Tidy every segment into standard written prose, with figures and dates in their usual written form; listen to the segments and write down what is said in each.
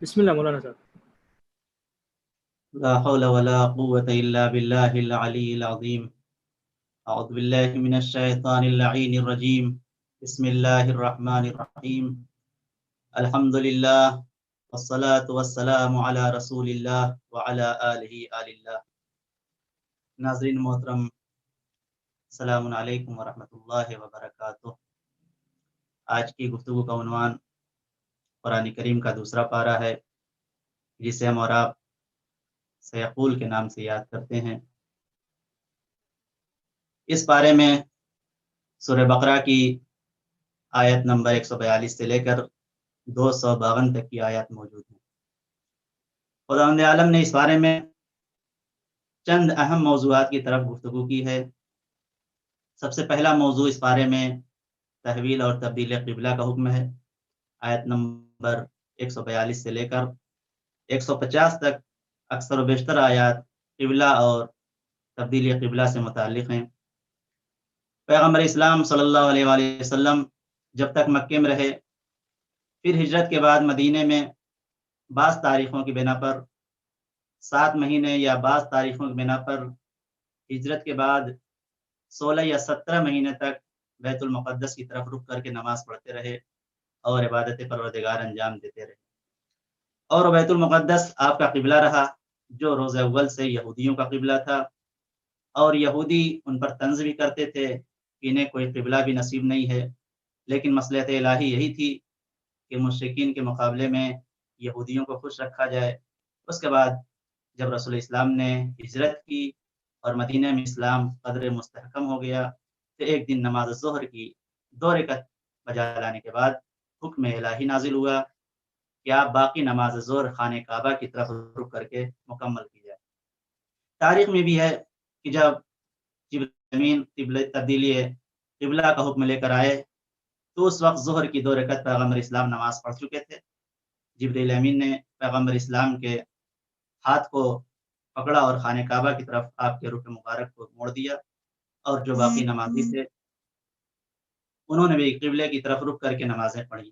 بسم اللہ مولانا صاحب. لا حول ولا قوة إلا بالله العلي العظيم. أعوذ بالله من الشيطان اللعين الرجيم. بسم الله الرحمن الرحيم. الحمد لله والصلاة والسلام على رسول الله وعلى آله آل الله. ناظرین محترم، السلام علیکم ورحمۃ اللہ وبرکاتہ. آج کی گفتگو کا عنوان قرآن کریم کا دوسرا پارہ ہے، جسے ہم اور آپ سیقول کے نام سے یاد کرتے ہیں. اس پارے میں سورہ بقرہ کی آیت نمبر 142 سے لے کر 252 تک کی آیات موجود ہیں. خداوند عالم نے اس بارے میں چند اہم موضوعات کی طرف گفتگو کی ہے. سب سے پہلا موضوع اس بارے میں تحویل اور تبدیل قبلہ کا حکم ہے. آیت نمبر 142 سے لے کر 150 تک اکثر و بیشتر آیات قبلہ اور تبدیل قبلہ سے متعلق ہیں. پیغمبر اسلام صلی اللہ علیہ وآلہ وسلم جب تک مکے میں رہے، پھر ہجرت کے بعد مدینے میں بعض تاریخوں کی بنا پر 7 مہینے یا بعض تاریخوں کی بنا پر ہجرت کے بعد 16 یا 17 مہینے تک بیت المقدس کی طرف رخ کر کے نماز پڑھتے رہے اور عبادت پروردگار انجام دیتے رہے. اور بیت المقدس آپ کا قبلہ رہا، جو روز اول سے یہودیوں کا قبلہ تھا، اور یہودی ان پر طنز بھی کرتے تھے کہ انہیں کوئی قبلہ بھی نصیب نہیں ہے. لیکن مصلحت الہی یہی تھی کہ مشرکین کے مقابلے میں یہودیوں کو خوش رکھا جائے. اس کے بعد جب رسول اسلام نے ہجرت کی اور مدینہ میں اسلام قدر مستحکم ہو گیا، تو ایک دن نماز ظہر کی 2 رکعت بجا لانے کے بعد حکم الہی نازل ہوا کہ آپ باقی نماز ظہر خانہ کعبہ کی طرف رخ کر کے مکمل کی جائے. تاریخ میں بھی ہے کہ جب جبرائیل امین تبدیلی قبلہ کا حکم لے کر آئے تو اس وقت ظہر کی 2 رکعت پیغمبر اسلام نماز پڑھ چکے تھے. جبرائیل امین نے پیغمبر اسلام کے ہاتھ کو پکڑا اور خانہ کعبہ کی طرف آپ کے رخ مبارک کو موڑ دیا، اور جو باقی نمازی تھے انہوں نے بھی قبلے کی طرف رخ کر کے نمازیں پڑھی.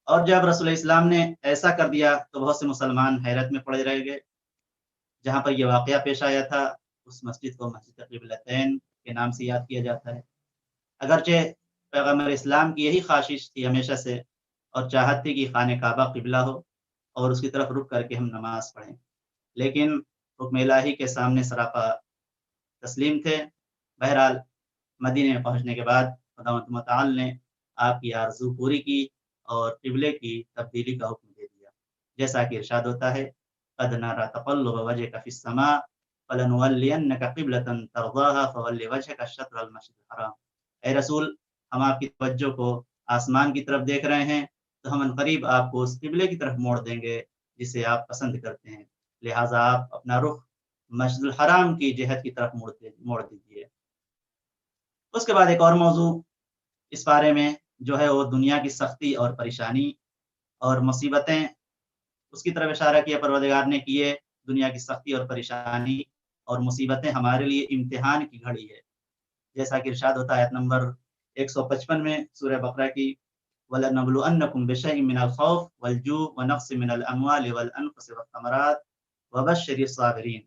اور جب رسول اسلام نے ایسا کر دیا تو بہت سے مسلمان حیرت میں پڑے رہ گئے. جہاں پر یہ واقعہ پیش آیا تھا اس مسجد کو مسجد قبلتین کے نام سے یاد کیا جاتا ہے. اگرچہ پیغمبر اسلام کی یہی خواہش تھی ہمیشہ سے، اور چاہت تھی کہ خانہ کعبہ قبلہ ہو اور اس کی طرف رخ کر کے ہم نماز پڑھیں، لیکن حکم الہی کے سامنے سراپا تسلیم تھے. بہرحال مدینے میں پہنچنے کے بعد خداوند متعال نے آپ کی آرزو پوری کی اور قبلے کی تبدیلی کا حکم دے دیا، جیسا کہ ارشاد ہوتا ہے قد نرى تقلب وجهك في السماء فلنولينك قبلة ترضاها فول وجهك شطر المسجد الحرام. اے رسول، ہم آپ کی توجہ کو آسمان کی طرف دیکھ رہے ہیں، تو ہم عنقریب آپ کو اس قبلے کی طرف موڑ دیں گے جسے آپ پسند کرتے ہیں، لہٰذا آپ اپنا رخ مسجد الحرام کی جہت کی طرف موڑ دیجیے. اس کے بعد ایک اور موضوع اس بارے میں جو ہے وہ دنیا کی سختی اور پریشانی اور مصیبتیں، اس کی طرف اشارہ کیا پروردگار نے کیے. دنیا کی سختی اور پریشانی اور مصیبتیں ہمارے لیے امتحان کی گھڑی ہے، جیسا کہ ارشاد ہوتا ہے آیت نمبر 155 میں سورہ بقرہ کی وَلَنَبْلُوَنَّكُمْ بِشَيْءٍ مِّنَ الْخَوْفِ وَالْجُوعِ وَنَقْصٍ مِّنَ الْأَمْوَالِ وَالْأَنفُسِ وَالثَّمَرَاتِ وَبَشِّرِ الصَّابِرِينَ.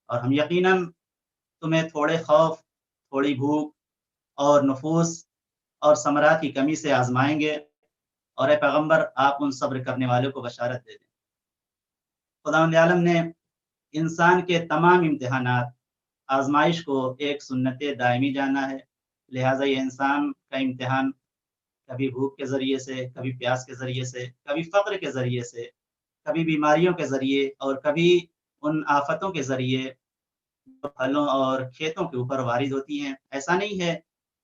اور ہم یقیناً تمہیں تھوڑے خوف، تھوڑی بھوک اور نفوس اور ثمرات کی کمی سے آزمائیں گے، اور اے پیغمبر آپ ان صبر کرنے والوں کو بشارت دے دیں. خداوند عالم نے انسان کے تمام امتحانات، آزمائش کو ایک سنت دائمی جانا ہے. لہٰذا یہ انسان کا امتحان کبھی بھوک کے ذریعے سے، کبھی پیاس کے ذریعے سے، کبھی فقر کے ذریعے سے، کبھی بیماریوں کے ذریعے، اور کبھی ان آفتوں کے ذریعے پھلوں اور کھیتوں کے اوپر وارد ہوتی ہیں. ایسا نہیں ہے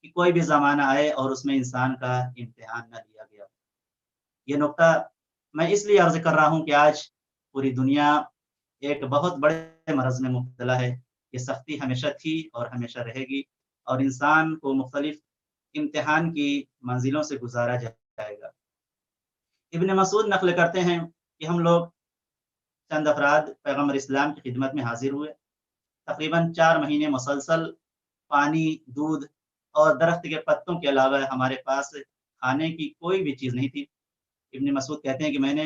کہ کوئی بھی زمانہ آئے اور اس میں انسان کا امتحان نہ لیا گیا. یہ نقطہ میں اس لیے عرض کر رہا ہوں کہ آج پوری دنیا ایک بہت بڑے مرض میں مبتلا ہے. یہ سختی ہمیشہ تھی اور ہمیشہ رہے گی، اور انسان کو مختلف امتحان کی منزلوں سے گزارا جائے گا. ابن مسعود نقل کرتے ہیں کہ ہم لوگ چند افراد پیغمبر اسلام کی خدمت میں حاضر ہوئے. تقریباً 4 مہینے مسلسل پانی، دودھ اور درخت کے پتوں کے علاوہ ہمارے پاس کھانے کی کوئی بھی چیز نہیں تھی. ابن مسعود کہتے ہیں کہ میں نے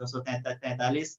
243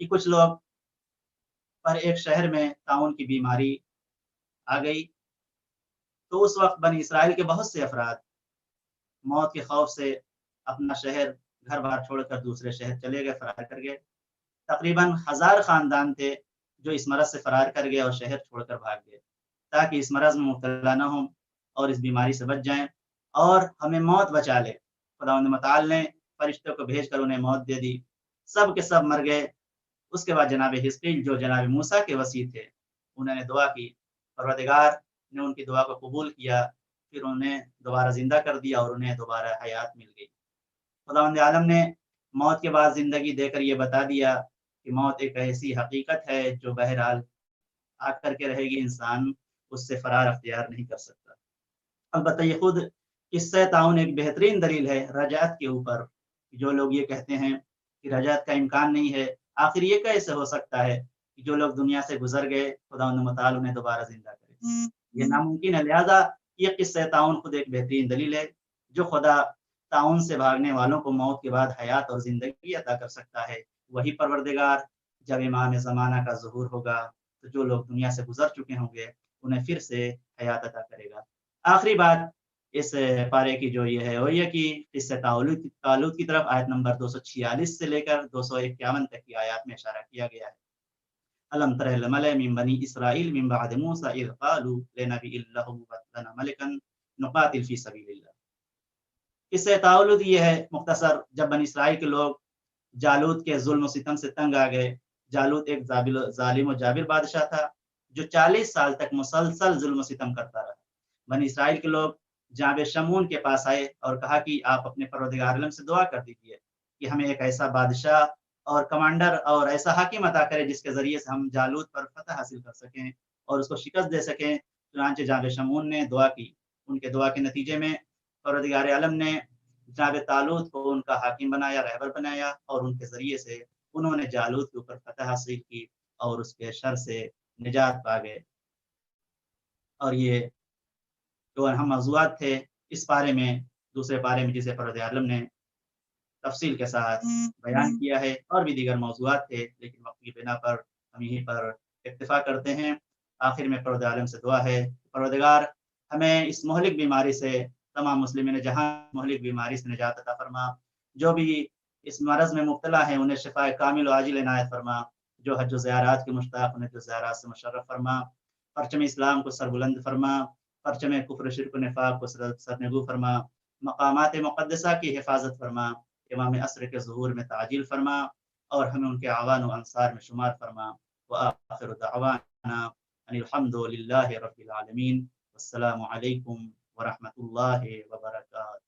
کہ کچھ لوگ پر ایک شہر میں طاعون کی بیماری آ گئی، تو اس وقت بنی اسرائیل کے بہت سے افراد موت کے خوف سے اپنا شہر گھر بار چھوڑ کر دوسرے شہر چلے گئے، فرار کر گئے۔ تقریباً 1000 خاندان تھے جو اس مرض سے فرار کر گئے اور شہر چھوڑ کر بھاگ گئے تاکہ اس مرض میں مبتلا نہ ہوں اور اس بیماری سے بچ جائیں اور ہمیں موت بچا لے۔ خداوند متعال نے فرشتوں کو بھیج کر انہیں موت دے دی، سب کے سب مر گئے۔ اس کے بعد جناب حزقیل جو جناب موسیٰ کے وصی تھے، انہوں نے دعا کی، پروردگار نے ان کی دعا کو قبول کیا، پھر انہیں دوبارہ زندہ کر دیا اور انہیں دوبارہ حیات مل گئی۔ خداوند عالم نے موت کے بعد زندگی دے کر یہ بتا دیا کہ موت ایک ایسی حقیقت ہے جو بہرحال آ کر کے رہے گی، انسان اس سے فرار اختیار نہیں کر سکتا۔ البتہ یہ خود قصہ طاعون ایک بہترین دلیل ہے رجعت کے اوپر۔ جو لوگ یہ کہتے ہیں کہ رجعت کا امکان نہیں ہے، آخر یہ کیسے ہو سکتا ہے کہ جو لوگ دنیا سے گزر گئے خداوند متعال انہیں دوبارہ زندہ کرے؟ یہ ناممکن ہے۔ لہذا یہ قصہ طاعون خود ایک بہترین دلیل ہے۔ جو خدا طاعون سے بھاگنے والوں کو موت کے بعد حیات اور زندگی عطا کر سکتا ہے، وہی پروردگار جب امام زمانہ کا ظہور ہوگا تو جو لوگ دنیا سے گزر چکے ہوں گے انہیں پھر سے حیات عطا کرے گا۔ آخری بات اس پارے کی جو یہ ہے وہ یہ کہ قصہ طالوت کی طرف آیت نمبر 246 سے لے کر 251 تک کی آیات میں اشارہ کیا گیا ہے۔ الم تر الملأ من بنی اسرائیل من بعد موسیٰ اذ قالوا لنبی لہ ابعث لنا ملکا نقاتل فی سبیل اللہ۔ قصہ طالوت یہ ہے مختصر، جب بنی اسرائیل کے لوگ جالوت کے ظلم و ستم سے تنگ آ گئے۔ جالوت ایک ظالم و جابر بادشاہ تھا جو 40 سال تک مسلسل ظلم و ستم کرتا رہا۔ بنی اسرائیل کے لوگ جناب شمعون کے پاس آئے اور کہا کہ آپ اپنے پروردگار عالم سے دعا کر دیجیے کہ ہمیں ایک ایسا بادشاہ اور کمانڈر اور ایسا حاکم عطا کرے جس کے ذریعے سے ہم جالوت پر فتح حاصل کر سکیں اور اس کو شکست دے سکیں۔ چنانچہ جناب شمعون نے دعا کی، ان کے دعا کے نتیجے میں پروردگار عالم نے جناب طالوت کو ان کا حاکم بنایا، رہبر بنایا، اور ان کے ذریعے سے انہوں نے جالوت کے اوپر فتح حاصل کی اور اس کے شر سے نجات پا گئے۔ اور یہ جو اہم موضوعات تھے اس پارے میں، دوسرے پارے میں جسے پروردگار عالم نے تفصیل کے ساتھ بیان کیا ہے، اور بھی دیگر موضوعات تھے، لیکن وقت کی بنا پر ہم یہیں پر اکتفا کرتے ہیں۔ آخر میں پروردگار عالم سے دعا ہے، پروردگار ہمیں اس مہلک بیماری سے، تمام مسلمین جہاں مہلک بیماری سے نجات عطا فرما۔ جو بھی اس مرض میں مبتلا ہیں انہیں شفاء کامل و عاجل عنایت فرما۔ جو حج و زیارات کے مشتاق انہیں جو زیارات سے مشرف فرما۔ پرچم اسلام کو سربلند فرما، پرچم کفر شرک و نفاق کو سرنگو فرما، مقامات مقدسہ کی حفاظت فرما، امام عصر کے ظہور میں تعجیل فرما، اور ہمیں ان کے اعوان و انصار میں شمار فرما۔ وآخر دعوانا ان الحمد للہ رب العالمین، والسلام علیکم ورحمۃ اللہ وبرکاتہ۔